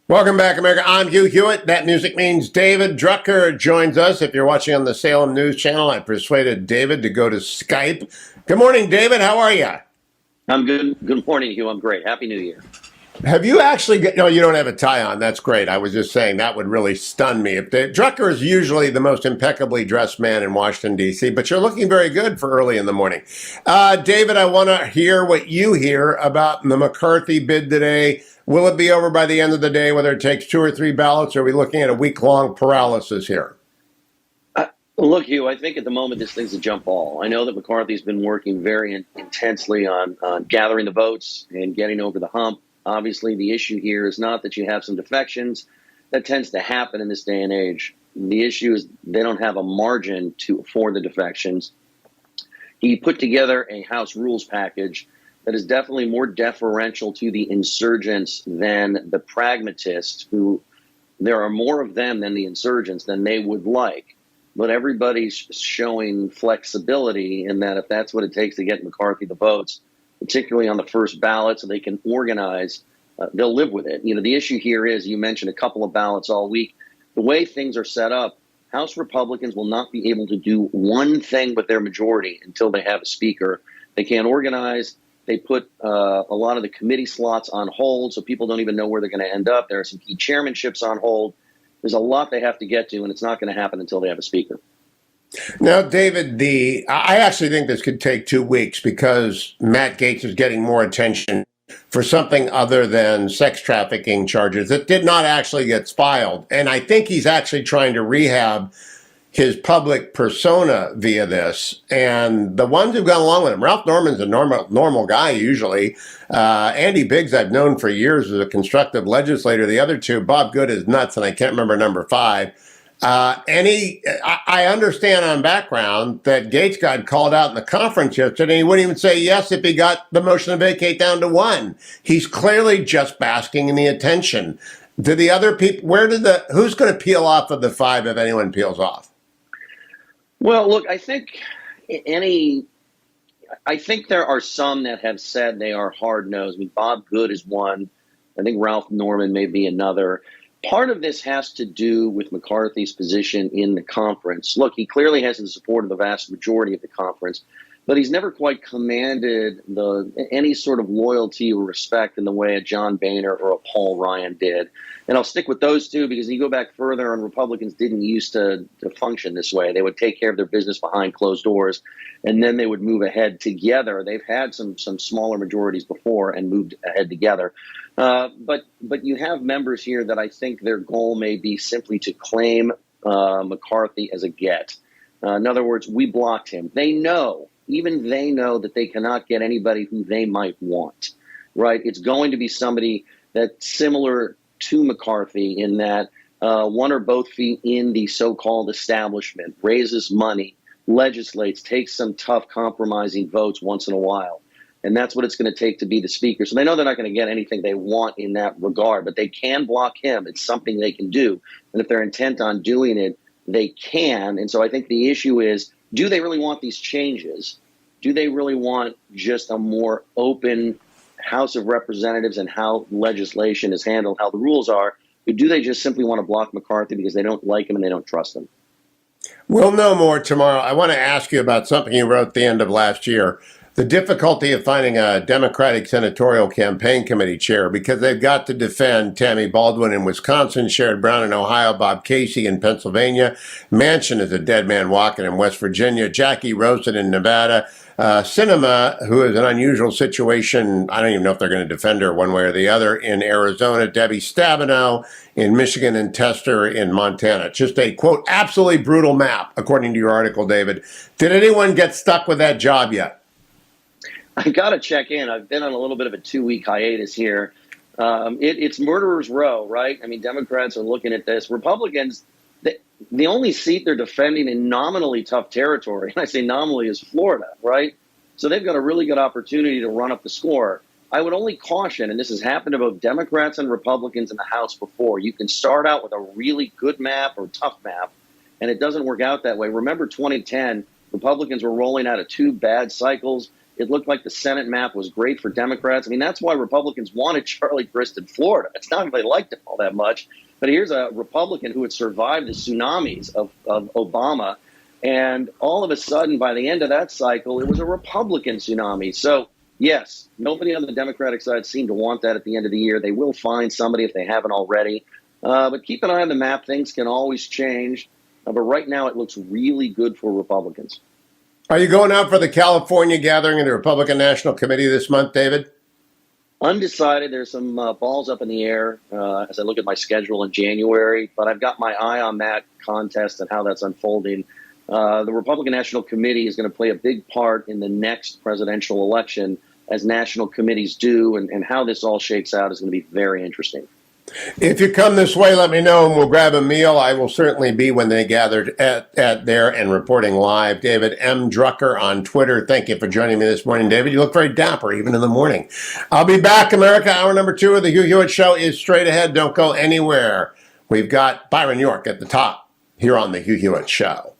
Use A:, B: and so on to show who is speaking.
A: Welcome back, America. I'm Hugh Hewitt. That music means David Drucker joins us. If you're watching on the Salem News Channel, I persuaded David to go to Skype. Good morning, David. How are you?
B: I'm good. Good morning, Hugh. I'm great. Happy New Year.
A: Have you actually no, you don't have a tie on. That's great. I was just saying that would really stun me. Drucker is usually the most impeccably dressed man in Washington, D.C., but you're looking very good for early in the morning. David, I want to hear what you hear about the McCarthy bid today. Will it be over by the end of the day, whether it takes 2 or 3 ballots, or are we looking at a week-long paralysis here?
B: Look, Hugh, I think at the moment this thing's a jump ball. I know that McCarthy's been working very intensely on gathering the votes and getting over the hump. Obviously, the issue here is not that you have some defections. That tends to happen in this day and age. The issue is they don't have a margin for the defections. He put together a House rules package that is definitely more deferential to the insurgents than the pragmatists, who there are more of them than the insurgents than they would like. But everybody's showing flexibility in that if that's what it takes to get McCarthy the votes, particularly on the first ballot, so they can organize, they'll live with it. You know, the issue here is, you mentioned a couple of ballots all week. The way things are set up, House Republicans will not be able to do one thing with their majority until they have a speaker. They can't organize. They put a lot of the committee slots on hold, so people don't even know where they're going to end up. There are some key chairmanships on hold. There's a lot they have to get to, and it's not going to happen until they have a speaker.
A: Now, David, I actually think this could take 2 weeks because Matt Gaetz is getting more attention for something other than sex trafficking charges that did not actually get filed. And I think he's actually trying to rehab his public persona via this. And the ones who've gone along with him, Ralph Norman's a normal guy usually. Andy Biggs I've known for years as a constructive legislator. The other two, Bob Good is nuts, and I can't remember number 5. I understand on background that Gaetz got called out in the conference yesterday. He wouldn't even say yes if he got the motion to vacate down to 1. He's clearly just basking in the attention. Do the other people, who's going to peel off of the 5 if anyone peels off?
B: Well, look, I think there are some that have said they are hard-nosed. I mean, Bob Good is one. I think Ralph Norman may be another. Part of this has to do with McCarthy's position in the conference. Look, he clearly has the support of the vast majority of the conference, but he's never quite commanded any sort of loyalty or respect in the way a John Boehner or a Paul Ryan did. And I'll stick with those two because you go back further, and Republicans didn't used to function this way. They would take care of their business behind closed doors, and then they would move ahead together. They've had some smaller majorities before and moved ahead together. But you have members here that I think their goal may be simply to claim McCarthy as a get. In other words, we blocked him. Even they know that they cannot get anybody who they might want, right? It's going to be somebody that's similar to McCarthy in that one or both feet in the so-called establishment, raises money, legislates, takes some tough compromising votes once in a while. And that's what it's going to take to be the speaker. So they know they're not going to get anything they want in that regard, but they can block him. It's something they can do. And if they're intent on doing it, they can. And so I think the issue is, do they really want these changes? Do they really want just a more open House of Representatives and how legislation is handled, how the rules are? Or do they just simply want to block McCarthy because they don't like him and they don't trust him?
A: We'll know more tomorrow. I want to ask you about something you wrote at the end of last year. The difficulty of finding a Democratic senatorial campaign committee chair because they've got to defend Tammy Baldwin in Wisconsin, Sherrod Brown in Ohio, Bob Casey in Pennsylvania. Manchin is a dead man walking in West Virginia, Jackie Rosen in Nevada, Sinema, who is an unusual situation. I don't even know if they're going to defend her one way or the other in Arizona, Debbie Stabenow in Michigan, and Tester in Montana. Just a, quote, absolutely brutal map, according to your article, David. Did anyone get stuck with that job yet?
B: I got to check in. I've been on a little bit of a 2-week hiatus here. It's murderer's row, right? I mean, Democrats are looking at this. Republicans, the only seat they're defending in nominally tough territory, and I say nominally, is Florida, right? So they've got a really good opportunity to run up the score. I would only caution, and this has happened to both Democrats and Republicans in the House before, you can start out with a really good map or tough map, and it doesn't work out that way. Remember 2010, Republicans were rolling out of 2 bad cycles. It looked like the Senate map was great for Democrats. I mean, that's why Republicans wanted Charlie Crist in Florida. It's not that they liked him all that much, but here's a Republican who had survived the tsunamis of Obama. And all of a sudden, by the end of that cycle, it was a Republican tsunami. So, yes, nobody on the Democratic side seemed to want that at the end of the year. They will find somebody if they haven't already. But keep an eye on the map. Things can always change. But right now, it looks really good for Republicans.
A: Are you going out for the California gathering of the Republican National Committee this month, David?
B: Undecided. There's some balls up in the air as I look at my schedule in January. But I've got my eye on that contest and how that's unfolding. The Republican National Committee is going to play a big part in the next presidential election, as national committees do, and how this all shakes out is going to be very interesting.
A: If you come this way, let me know and we'll grab a meal. I will certainly be when they gathered at there and reporting live. David M. Drucker on Twitter. Thank you for joining me this morning, David. You look very dapper even in the morning. I'll be back, America. Hour number 2 of the Hugh Hewitt Show is straight ahead. Don't go anywhere. We've got Byron York at the top here on the Hugh Hewitt Show.